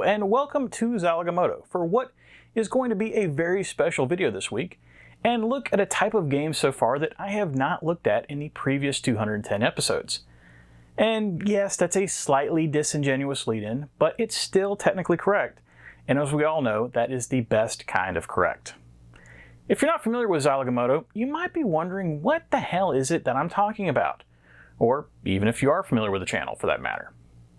and welcome to Zilog and Moto for what is going to be a very special video this week, and look at a type of game so far that I have not looked at in the previous 210 episodes. And yes, that's a slightly disingenuous lead-in, but it's still technically correct, and as we all know, that is the best kind of correct. If you're not familiar with Zilog and Moto, you might be wondering what the hell is it that I'm talking about, or even if you are familiar with the channel for that matter.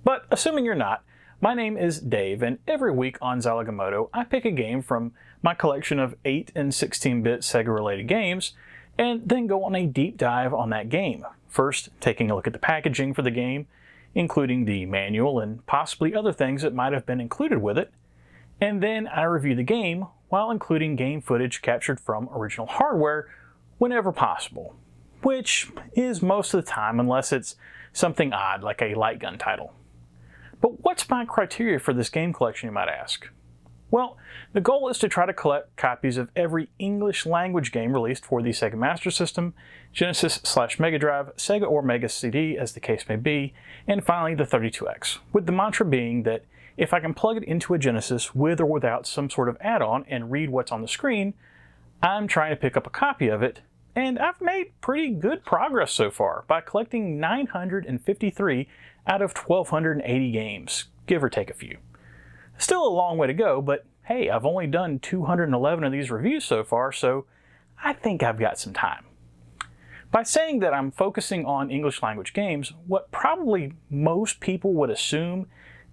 But assuming you're not, my name is Dave, and every week on Zilog and Moto, I pick a game from my collection of 8 and 16-bit Sega-related games, and then go on a deep dive on that game. First, taking a look at the packaging for the game, including the manual and possibly other things that might have been included with it, and then I review the game while including game footage captured from original hardware whenever possible, which is most of the time unless it's something odd like a light gun title. But what's my criteria for this game collection, you might ask? Well, the goal is to try to collect copies of every English language game released for the Sega Master System, Genesis/Mega Drive, Sega or Mega CD as the case may be, and finally the 32X, with the mantra being that if I can plug it into a Genesis with or without some sort of add-on and read what's on the screen, I'm trying to pick up a copy of it, and I've made pretty good progress so far by collecting 953 out of 1,280 games, give or take a few. Still a long way to go, but hey, I've only done 211 of these reviews so far, so I think I've got some time. By saying that I'm focusing on English language games, what probably most people would assume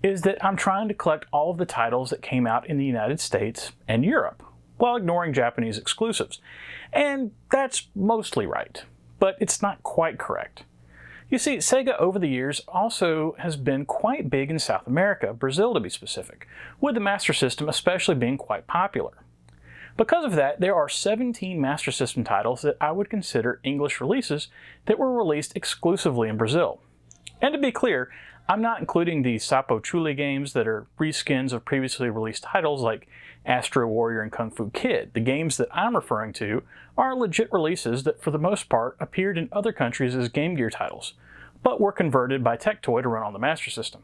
is that I'm trying to collect all of the titles that came out in the United States and Europe, while ignoring Japanese exclusives. And that's mostly right, but it's not quite correct. You see, Sega over the years also has been quite big in South America, Brazil to be specific, with the Master System especially being quite popular. Because of that, there are 17 Master System titles that I would consider English releases that were released exclusively in Brazil. And to be clear, I'm not including the Sapo Chule games that are reskins of previously released titles like Astro Warrior and Kung Fu Kid. The games that I'm referring to are legit releases that for the most part appeared in other countries as Game Gear titles, but were converted by Tectoy to run on the Master System.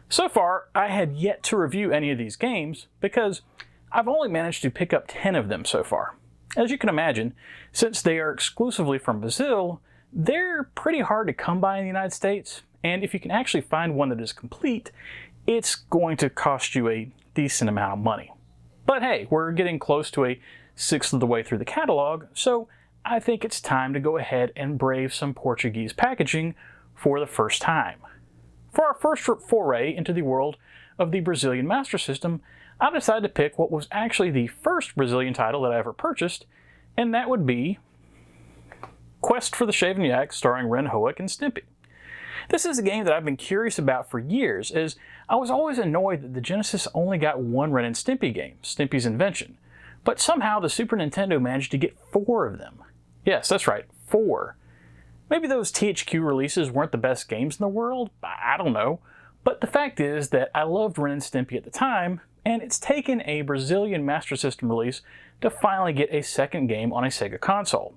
So far, I had yet to review any of these games because I've only managed to pick up 10 of them so far. As you can imagine, since they are exclusively from Brazil, they're pretty hard to come by in the United States, and if you can actually find one that is complete, it's going to cost you a decent amount of money. But hey, we're getting close to a sixth of the way through the catalog, so I think it's time to go ahead and brave some Portuguese packaging for the first time. For our first foray into the world of the Brazilian Master System, I decided to pick what was actually the first Brazilian title that I ever purchased, and that would be Quest for the Shaven Yak, starring Ren, Hoek, and Stimpy. This is a game that I've been curious about for years, as I was always annoyed that the Genesis only got one Ren and Stimpy game, Stimpy's Invention, but somehow the Super Nintendo managed to get 4 of them. Yes, that's right, 4. Maybe those THQ releases weren't the best games in the world, I don't know, but the fact is that I loved Ren and Stimpy at the time, and it's taken a Brazilian Master System release to finally get a second game on a Sega console.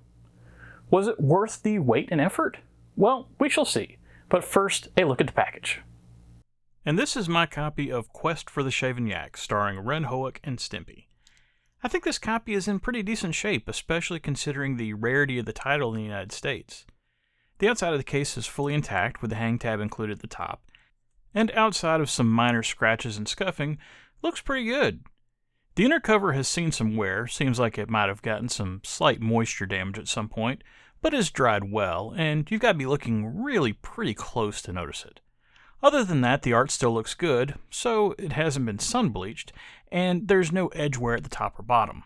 Was it worth the wait and effort? Well, we shall see. But first, a look at the package. And this is my copy of Quest for the Shaven Yak, starring Ren, Hoek, and Stimpy. I think this copy is in pretty decent shape, especially considering the rarity of the title in the United States. The outside of the case is fully intact, with the hang tab included at the top, and outside of some minor scratches and scuffing, looks pretty good. The inner cover has seen some wear, seems like it might have gotten some slight moisture damage at some point, but is dried well, and you've got to be looking really pretty close to notice it. Other than that, the art still looks good, so it hasn't been sun-bleached, and there's no edge wear at the top or bottom.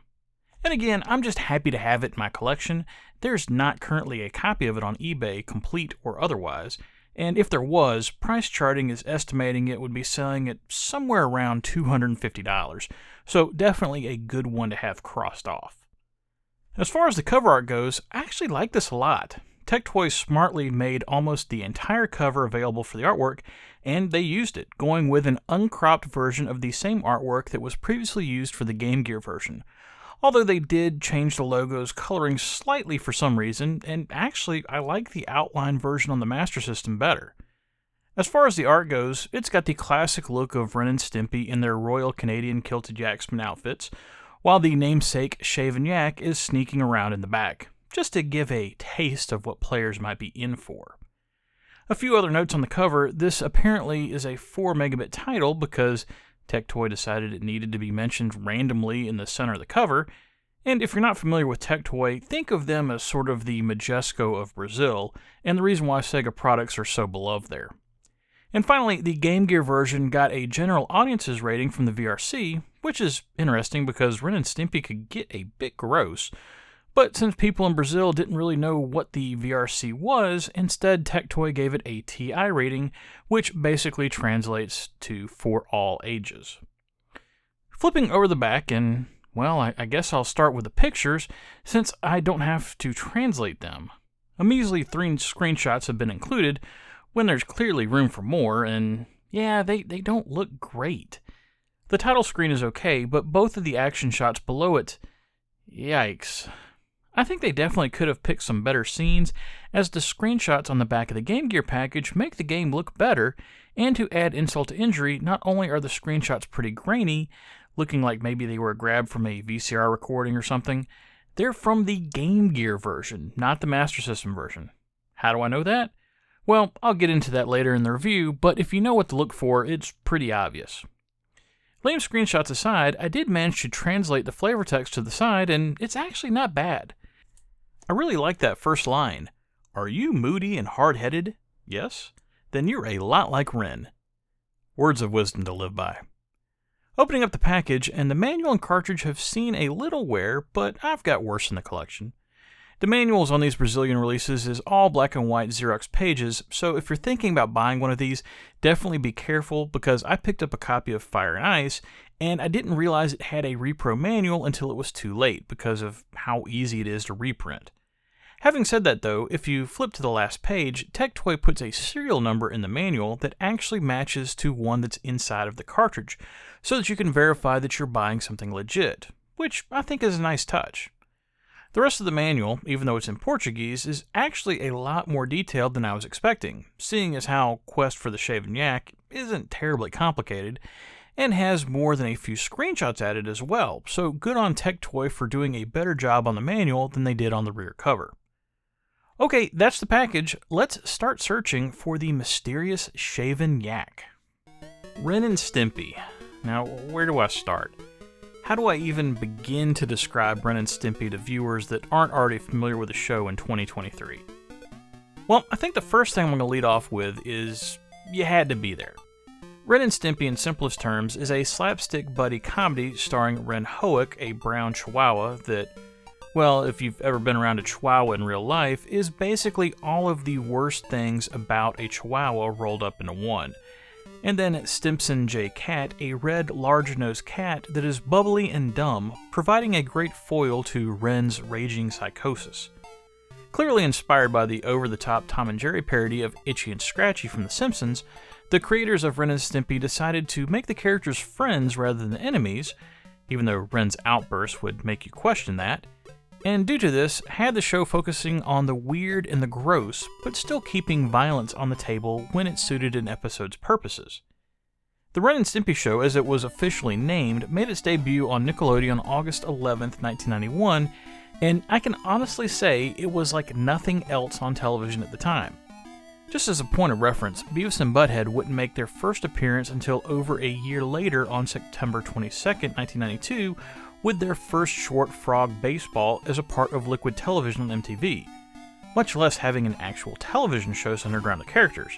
And again, I'm just happy to have it in my collection. There's not currently a copy of it on eBay, complete or otherwise, and if there was, price charting is estimating it would be selling at somewhere around $250, so definitely a good one to have crossed off. As far as the cover art goes, I actually like this a lot. Tectoy smartly made almost the entire cover available for the artwork, and they used it, going with an uncropped version of the same artwork that was previously used for the Game Gear version. Although they did change the logo's coloring slightly for some reason, and actually I like the outline version on the Master System better. As far as the art goes, it's got the classic look of Ren and Stimpy in their Royal Canadian Kilted Yaxman outfits, while the namesake Shaven Yak is sneaking around in the back, just to give a taste of what players might be in for. A few other notes on the cover: this apparently is a 4 megabit title because Tectoy decided it needed to be mentioned randomly in the center of the cover, and if you're not familiar with Tectoy, think of them as sort of the Majesco of Brazil, and the reason why Sega products are so beloved there. And finally, the Game Gear version got a general audiences rating from the VRC, which is interesting because Ren and Stimpy could get a bit gross. But since people in Brazil didn't really know what the VRC was, instead Tectoy gave it a TI rating, which basically translates to for all ages. Flipping over the back, and well, I guess I'll start with the pictures, since I don't have to translate them. A measly 3 screenshots have been included, when there's clearly room for more, and yeah, they don't look great. The title screen is okay, but both of the action shots below it, yikes. I think they definitely could have picked some better scenes, as the screenshots on the back of the Game Gear package make the game look better, and to add insult to injury, not only are the screenshots pretty grainy, looking like maybe they were grabbed from a VCR recording or something, they're from the Game Gear version, not the Master System version. How do I know that? Well, I'll get into that later in the review, but if you know what to look for, it's pretty obvious. Lame screenshots aside, I did manage to translate the flavor text to the side, and it's actually not bad. I really like that first line. Are you moody and hard-headed? Yes? Then you're a lot like Ren. Words of wisdom to live by. Opening up the package, and the manual and cartridge have seen a little wear, but I've got worse in the collection. The manuals on these Brazilian releases is all black and white Xerox pages, so if you're thinking about buying one of these, definitely be careful, because I picked up a copy of Fire and Ice, and I didn't realize it had a repro manual until it was too late, because of how easy it is to reprint. Having said that though, if you flip to the last page, Tectoy puts a serial number in the manual that actually matches to one that's inside of the cartridge, so that you can verify that you're buying something legit, which I think is a nice touch. The rest of the manual, even though it's in Portuguese, is actually a lot more detailed than I was expecting, seeing as how Quest for the Shaven Yak isn't terribly complicated, and has more than a few screenshots added as well, so good on Tectoy for doing a better job on the manual than they did on the rear cover. Okay, that's the package. Let's start searching for the mysterious Shaven Yak. Ren and Stimpy. Now, where do I start? How do I even begin to describe Ren and Stimpy to viewers that aren't already familiar with the show in 2023? Well, I think the first thing I'm going to lead off with is you had to be there. Ren and Stimpy, in simplest terms, is a slapstick buddy comedy starring Ren Hoek, a brown chihuahua that, well, if you've ever been around a chihuahua in real life, is basically all of the worst things about a chihuahua rolled up into one. And then Stimpson J. Cat, a red large-nosed cat that is bubbly and dumb, providing a great foil to Ren's raging psychosis. Clearly inspired by the over-the-top Tom and Jerry parody of Itchy and Scratchy from The Simpsons, the creators of Ren and Stimpy decided to make the characters friends rather than enemies, even though Ren's outbursts would make you question that, and due to this, had the show focusing on the weird and the gross, but still keeping violence on the table when it suited an episode's purposes. The Ren and Stimpy Show, as it was officially named, made its debut on Nickelodeon on August 11th, 1991, and I can honestly say it was like nothing else on television at the time. Just as a point of reference, Beavis and Butthead wouldn't make their first appearance until over a year later on September 22nd, 1992, with their first short Frog Baseball as a part of Liquid Television on MTV, much less having an actual television show centered around the characters.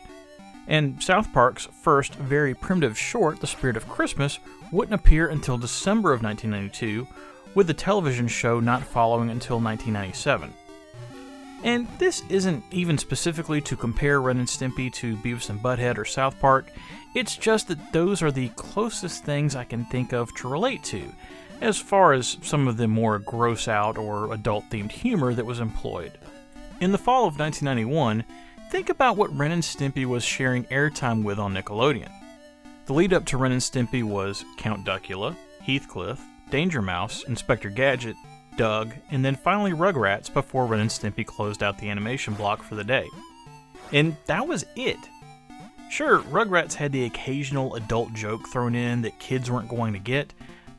And South Park's first very primitive short, The Spirit of Christmas, wouldn't appear until December of 1992, with the television show not following until 1997. And this isn't even specifically to compare Ren and Stimpy to Beavis and Butthead or South Park, it's just that those are the closest things I can think of to relate to, as far as some of the more gross-out or adult-themed humor that was employed. In the fall of 1991, think about what Ren and Stimpy was sharing airtime with on Nickelodeon. The lead-up to Ren and Stimpy was Count Duckula, Heathcliff, Danger Mouse, Inspector Gadget, Doug, and then finally Rugrats before Ren and Stimpy closed out the animation block for the day. And that was it. Sure, Rugrats had the occasional adult joke thrown in that kids weren't going to get,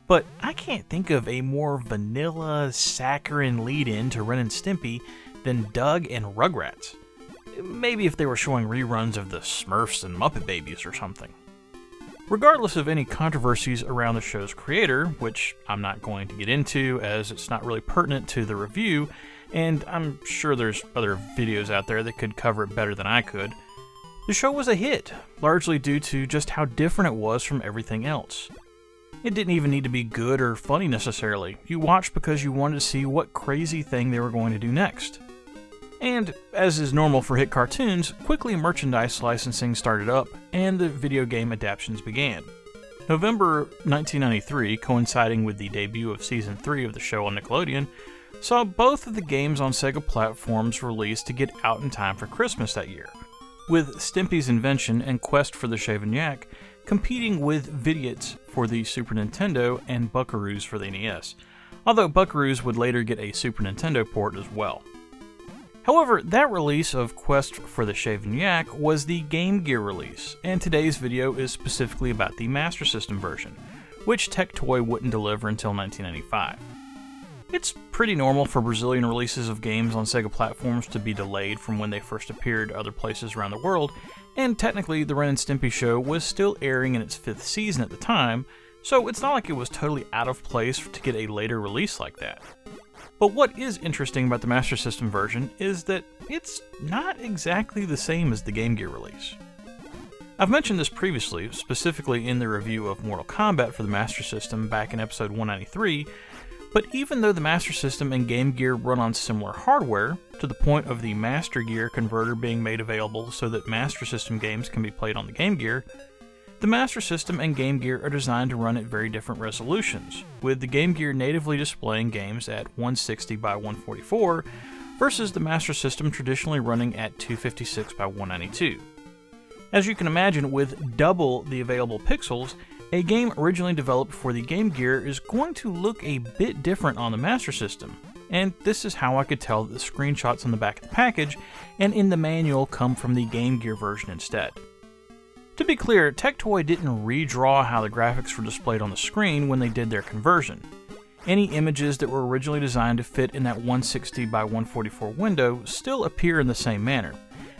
but I can't think of a more vanilla, saccharine lead-in to Ren and Stimpy than Doug and Rugrats. Maybe if they were showing reruns of the Smurfs and Muppet Babies or something. Regardless of any controversies around the show's creator, which I'm not going to get into as it's not really pertinent to the review, and I'm sure there's other videos out there that could cover it better than I could, the show was a hit, largely due to just how different it was from everything else. It didn't even need to be good or funny necessarily. You watched because you wanted to see what crazy thing they were going to do next. And, as is normal for hit cartoons, quickly merchandise licensing started up, and the video game adaptations began. November 1993, coinciding with the debut of Season 3 of the show on Nickelodeon, saw both of the games on Sega platforms released to get out in time for Christmas that year, with Stimpy's Invention and Quest for the Shaven Yak competing with Vidiots for the Super Nintendo and Buckaroos for the NES, although Buckaroos would later get a Super Nintendo port as well. However, that release of Quest for the Shaven Yak was the Game Gear release, and today's video is specifically about the Master System version, which Tectoy wouldn't deliver until 1995. It's pretty normal for Brazilian releases of games on Sega platforms to be delayed from when they first appeared other places around the world, and technically the Ren and Stimpy show was still airing in its 5th season at the time, so it's not like it was totally out of place to get a later release like that. But what is interesting about the Master System version is that it's not exactly the same as the Game Gear release. I've mentioned this previously, specifically in the review of Mortal Kombat for the Master System back in episode 193, but even though the Master System and Game Gear run on similar hardware, to the point of the Master Gear converter being made available so that Master System games can be played on the Game Gear, the Master System and Game Gear are designed to run at very different resolutions, with the Game Gear natively displaying games at 160 by 144 versus the Master System traditionally running at 256 by 192. As you can imagine, with double the available pixels, a game originally developed for the Game Gear is going to look a bit different on the Master System, and this is how I could tell that the screenshots on the back of the package and in the manual come from the Game Gear version instead. To be clear, Tectoy didn't redraw how the graphics were displayed on the screen when they did their conversion. Any images that were originally designed to fit in that 160 by 144 window still appear in the same manner,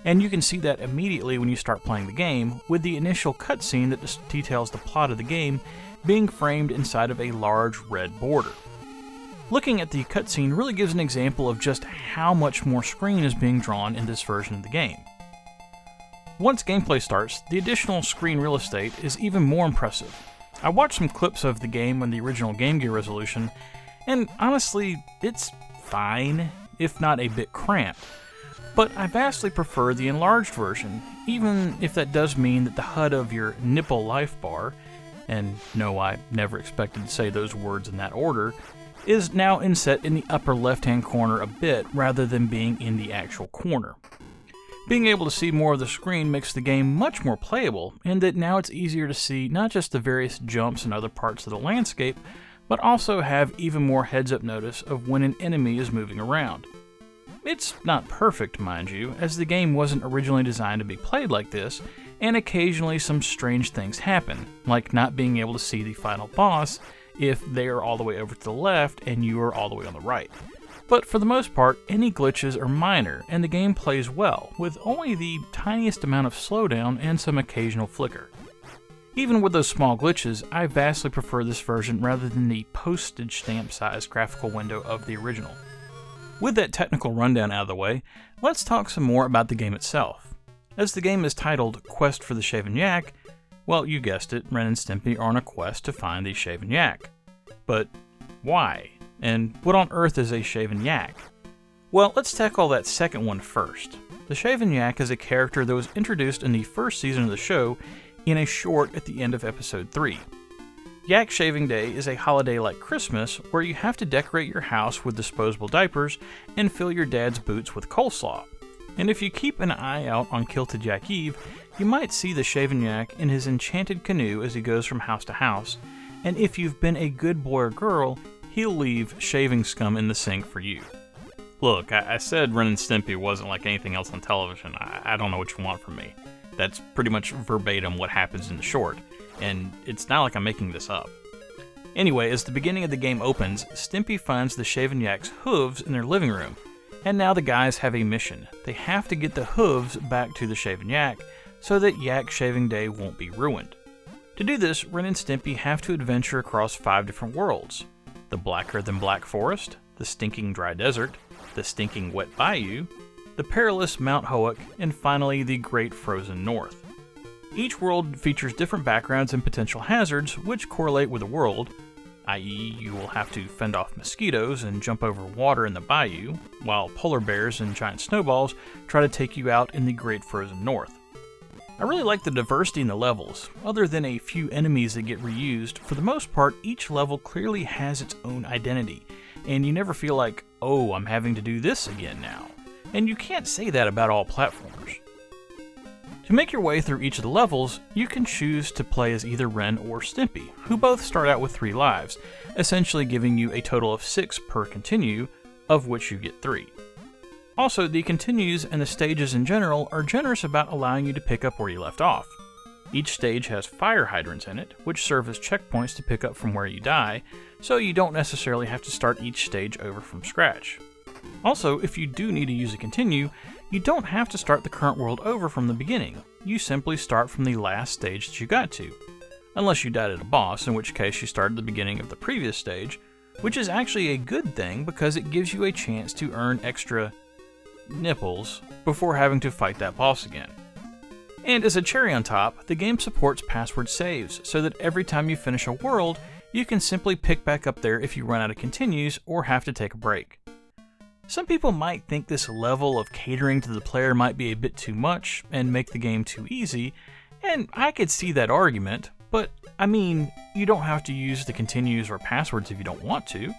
and you can see that immediately when you start playing the game, with the initial cutscene that details the plot of the game being framed inside of a large red border. Looking at the cutscene really gives an example of just how much more screen is being drawn in this version of the game. Once gameplay starts, the additional screen real estate is even more impressive. I watched some clips of the game on the original Game Gear resolution, and honestly, it's fine, if not a bit cramped. But I vastly prefer the enlarged version, even if that does mean that the HUD of your nipple life bar, and no, I never expected to say those words in that order, is now inset in the upper left-hand corner a bit rather than being in the actual corner. Being able to see more of the screen makes the game much more playable, in that now it's easier to see not just the various jumps and other parts of the landscape, but also have even more heads-up notice of when an enemy is moving around. It's not perfect, mind you, as the game wasn't originally designed to be played like this, and occasionally some strange things happen, like not being able to see the final boss if they are all the way over to the left and you are all the way on the right. But for the most part, any glitches are minor, and the game plays well, with only the tiniest amount of slowdown and some occasional flicker. Even with those small glitches, I vastly prefer this version rather than the postage stamp sized graphical window of the original. With that technical rundown out of the way, let's talk some more about the game itself. As the game is titled Quest for the Shaven Yak, well, you guessed it, Ren and Stimpy are on a quest to find the Shaven Yak. But why? And what on earth is a Shaven Yak? Well, let's tackle that second one first. The Shaven Yak is a character that was introduced in the first season of the show in a short at the end of episode 3. Yak Shaving Day is a holiday like Christmas where you have to decorate your house with disposable diapers and fill your dad's boots with coleslaw. And if you keep an eye out on Kilted Yak Eve, you might see the Shaven Yak in his enchanted canoe as he goes from house to house, and if you've been a good boy or girl, he'll leave shaving scum in the sink for you. Look, I said Ren and Stimpy wasn't like anything else on television. I don't know what you want from me. That's pretty much verbatim what happens in the short, and it's not like I'm making this up. Anyway, as the beginning of the game opens, Stimpy finds the Shaven Yak's hooves in their living room, and now the guys have a mission. They have to get the hooves back to the Shaven Yak so that Yak Shaving Day won't be ruined. To do this, Ren and Stimpy have to adventure across 5 different worlds: the blacker than black forest, the stinking dry desert, the stinking wet bayou, the perilous Mount Hoek, and finally the great frozen north. Each world features different backgrounds and potential hazards which correlate with the world, i.e. you will have to fend off mosquitoes and jump over water in the bayou, while polar bears and giant snowballs try to take you out in the great frozen north. I really like the diversity in the levels. Other than a few enemies that get reused, for the most part each level clearly has its own identity, and you never feel like, oh, I'm having to do this again now. And you can't say that about all platformers. To make your way through each of the levels, you can choose to play as either Ren or Stimpy, who both start out with 3 lives, essentially giving you a total of 6 per continue, of which you get 3. Also, the continues and the stages in general are generous about allowing you to pick up where you left off. Each stage has fire hydrants in it, which serve as checkpoints to pick up from where you die, so you don't necessarily have to start each stage over from scratch. Also, if you do need to use a continue, you don't have to start the current world over from the beginning. You simply start from the last stage that you got to. Unless you died at a boss, in which case you start at the beginning of the previous stage, which is actually a good thing because it gives you a chance to earn extra nipples before having to fight that boss again. And as a cherry on top, the game supports password saves, so that every time you finish a world, you can simply pick back up there if you run out of continues or have to take a break. Some people might think this level of catering to the player might be a bit too much and make the game too easy, and I could see that argument, but I mean, you don't have to use the continues or passwords if you don't want to.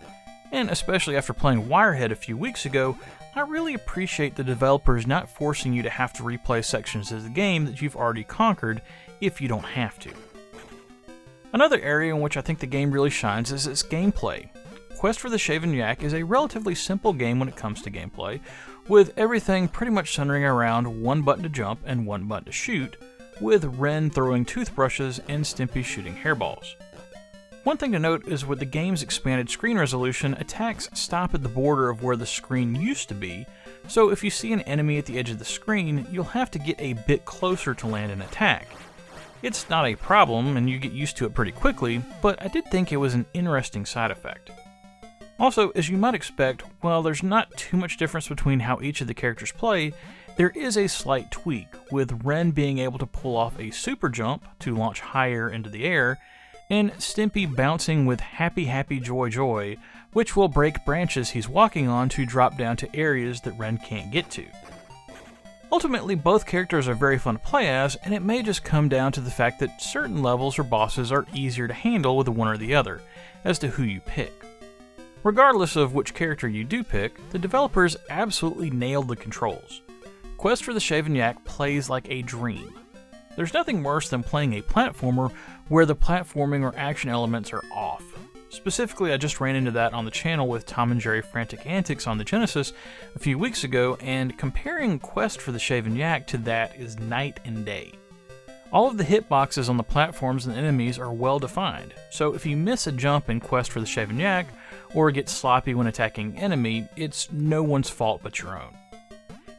And especially after playing Wirehead a few weeks ago, I really appreciate the developers not forcing you to have to replay sections of the game that you've already conquered if you don't have to. Another area in which I think the game really shines is its gameplay. Quest for the Shaven Yak is a relatively simple game when it comes to gameplay, with everything pretty much centering around 1 button to jump and 1 button to shoot, with Ren throwing toothbrushes and Stimpy shooting hairballs. One thing to note is with the game's expanded screen resolution, attacks stop at the border of where the screen used to be, so if you see an enemy at the edge of the screen, you'll have to get a bit closer to land an attack. It's not a problem, and you get used to it pretty quickly, but I did think it was an interesting side effect. Also, as you might expect, while there's not too much difference between how each of the characters play, there is a slight tweak, with Ren being able to pull off a super jump to launch higher into the air, and Stimpy bouncing with happy happy joy joy, which will break branches he's walking on to drop down to areas that Ren can't get to. Ultimately, both characters are very fun to play as, and it may just come down to the fact that certain levels or bosses are easier to handle with one or the other, as to who you pick. Regardless of which character you do pick, the developers absolutely nailed the controls. Quest for the Shaven Yak plays like a dream. There's nothing worse than playing a platformer where the platforming or action elements are off. Specifically, I just ran into that on the channel with Tom and Jerry Frantic Antics on the Genesis a few weeks ago, and comparing Quest for the Shaven Yak to that is night and day. All of the hitboxes on the platforms and enemies are well defined, so if you miss a jump in Quest for the Shaven Yak, or get sloppy when attacking enemy, it's no one's fault but your own.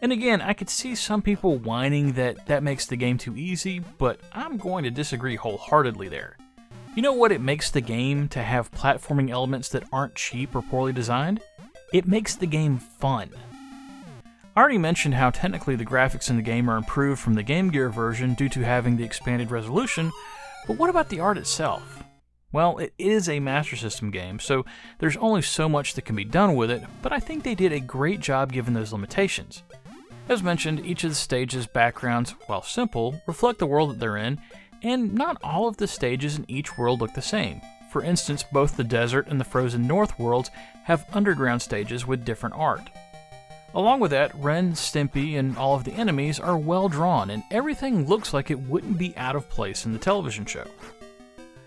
And again, I could see some people whining that that makes the game too easy, but I'm going to disagree wholeheartedly there. You know what it makes the game to have platforming elements that aren't cheap or poorly designed? It makes the game fun. I already mentioned how technically the graphics in the game are improved from the Game Gear version due to having the expanded resolution, but what about the art itself? Well, it is a Master System game, so there's only so much that can be done with it, but I think they did a great job given those limitations. As mentioned, each of the stages' backgrounds, while simple, reflect the world that they're in, and not all of the stages in each world look the same. For instance, both the desert and the frozen north worlds have underground stages with different art. Along with that, Ren, Stimpy, and all of the enemies are well drawn, and everything looks like it wouldn't be out of place in the television show.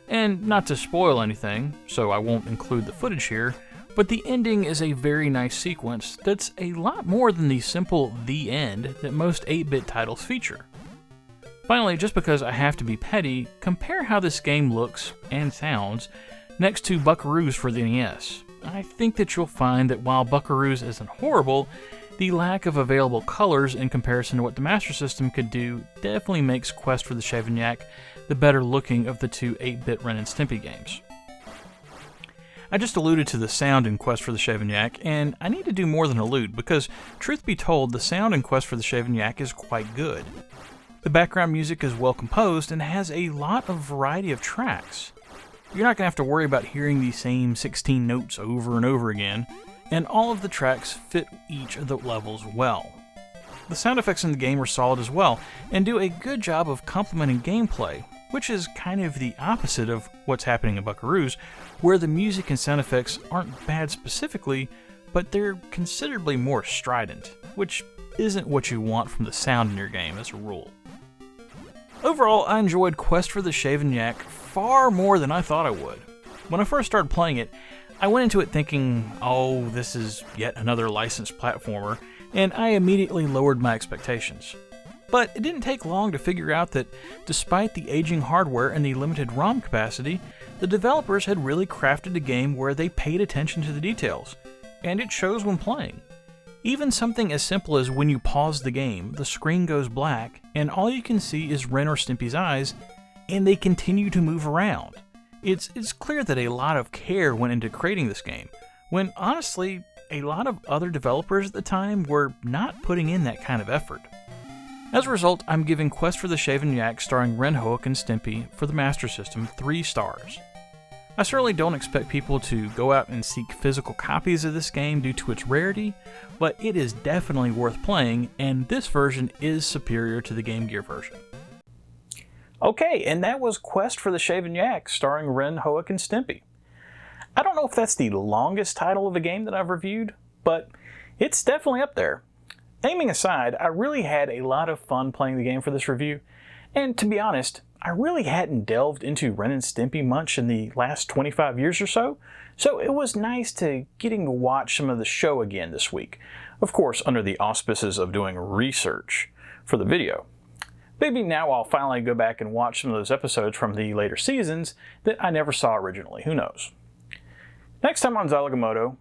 And not to spoil anything, so I won't include the footage here, but the ending is a very nice sequence that's a lot more than the simple "the end" that most 8-bit titles feature. Finally, just because I have to be petty, compare how this game looks and sounds next to Buckaroos for the NES. I think that you'll find that while Buckaroos isn't horrible, the lack of available colors in comparison to what the Master System could do definitely makes Quest for the Shaven Yak the better looking of the two 8-bit Ren and Stimpy games. I just alluded to the sound in Quest for the Shaven Yak, and I need to do more than allude, because truth be told, the sound in Quest for the Shaven Yak is quite good. The background music is well composed and has a lot of variety of tracks. You're not going to have to worry about hearing the same 16 notes over and over again, and all of the tracks fit each of the levels well. The sound effects in the game are solid as well, and do a good job of complementing gameplay, which is kind of the opposite of what's happening in Buckaroos, where the music and sound effects aren't bad specifically, but they're considerably more strident, which isn't what you want from the sound in your game as a rule. Overall, I enjoyed Quest for the Shaven Yak far more than I thought I would. When I first started playing it, I went into it thinking, oh, this is yet another licensed platformer, and I immediately lowered my expectations. But it didn't take long to figure out that despite the aging hardware and the limited ROM capacity, the developers had really crafted a game where they paid attention to the details, and it shows when playing. Even something as simple as when you pause the game, the screen goes black, and all you can see is Ren or Stimpy's eyes, and they continue to move around. It's clear that a lot of care went into creating this game, when honestly, a lot of other developers at the time were not putting in that kind of effort. As a result, I'm giving Quest for the Shaven Yak starring Ren, Hoek, and Stimpy for the Master System 3 stars. I certainly don't expect people to go out and seek physical copies of this game due to its rarity, but it is definitely worth playing, and this version is superior to the Game Gear version. Okay, and that was Quest for the Shaven Yak starring Ren, Hoek, and Stimpy. I don't know if that's the longest title of a game that I've reviewed, but it's definitely up there. Aiming aside, I really had a lot of fun playing the game for this review, and to be honest, I really hadn't delved into Ren and Stimpy much in the last 25 years or so it was nice to getting to watch some of the show again this week, of course under the auspices of doing research for the video. Maybe now I'll finally go back and watch some of those episodes from the later seasons that I never saw originally, who knows. Next time on Zilog and Moto,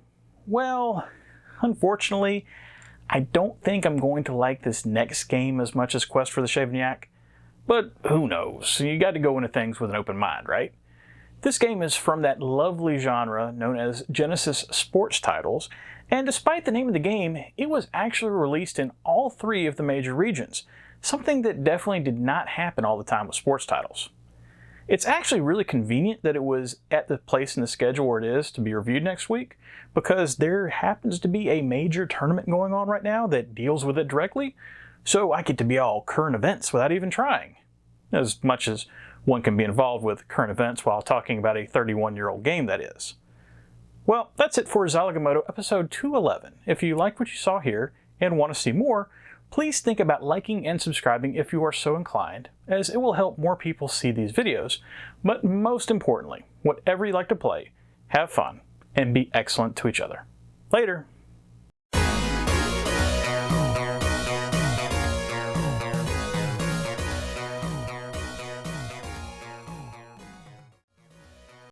well, unfortunately, I don't think I'm going to like this next game as much as Quest for the Shaven Yak. But who knows? You got to go into things with an open mind, right? This game is from that lovely genre known as Genesis Sports Titles, and despite the name of the game, it was actually released in all 3 of the major regions, something that definitely did not happen all the time with sports titles. It's actually really convenient that it was at the place in the schedule where it is to be reviewed next week, because there happens to be a major tournament going on right now that deals with it directly, so I get to be all current events without even trying. As much as one can be involved with current events while talking about a 31-year-old game, that is. Well, that's it for Zilog and Moto episode 211. If you like what you saw here and want to see more, please think about liking and subscribing if you are so inclined, as it will help more people see these videos. But most importantly, whatever you like to play, have fun and be excellent to each other. Later!